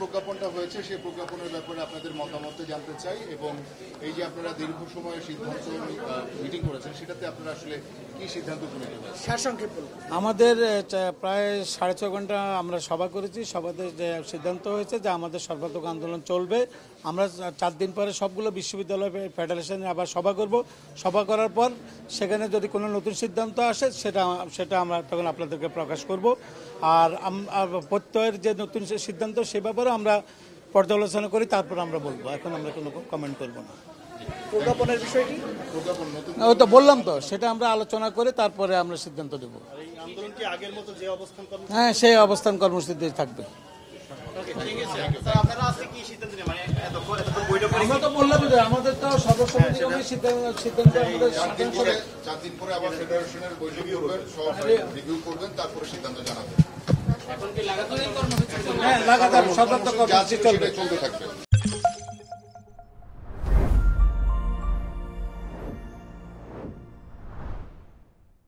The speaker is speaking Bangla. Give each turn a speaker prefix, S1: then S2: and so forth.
S1: প্রজ্ঞাপনটা হয়েছে সেই প্রজ্ঞাপনের ব্যাপারে আপনাদের মতামত জানতে চাই, এবং এই যে আপনারা দীর্ঘ সময় সিদ্ধান্ত মিটিং করেছেন সেটাতে আপনারা আসলে কি সিদ্ধান্ত উপনীত হয়েছে
S2: সারসংক্ষেপ
S3: আমাদের প্রায় 6.5 ঘন্টা আমরা সভা করেছি। সভাতে যে সিদ্ধান্ত হয়েছে যে আমাদের সর্বাত্মক আন্দোলন চলবে। আমরা 4 দিন পরে সবগুলো বিশ্ববিদ্যালয় ফেডারেশনে আবার সভা করব। সভা করার পর সেখানে যদি কোনো নতুন সিদ্ধান্ত আসে সেটা আমরা তখন আপনাদেরকে প্রকাশ করব। আর প্রত্যয়ের যে নতুন সিদ্ধান্ত সে ব্যাপারে আমরা পর্যালোচনা করি, তারপর আমরা বলবো। এখন আমরা কোনো কমেন্ট করব না।
S2: প্রজ্ঞাপনের বিষয়টি
S3: ও তো বললাম তো, সেটা আমরা আলোচনা করে তারপরে আমরা সিদ্ধান্ত দেব।
S2: আন্দোলন কি আগের মতো যে অবস্থান কর্মসূচি?
S3: হ্যাঁ, সেই অবস্থান কর্মসূচিতে থাকবে।
S2: আপনারা আজকে কি সিদ্ধান্ত নেবেন? মানে
S3: আমরা তো বললাম যে আমাদের তো সর্বসম্মতিক্রমে সিদ্ধান্ত আমাদের
S1: 4 দিন পরে আবার ফেডারেশনের বৈঠক করবেন, সব রিভিউ করবেন, তারপরে সিদ্ধান্ত জানাবেন।
S3: হ্যাঁ, লাগাতার সতর্ক কর্মসূচি চলবে।
S1: চলতে থাকবে।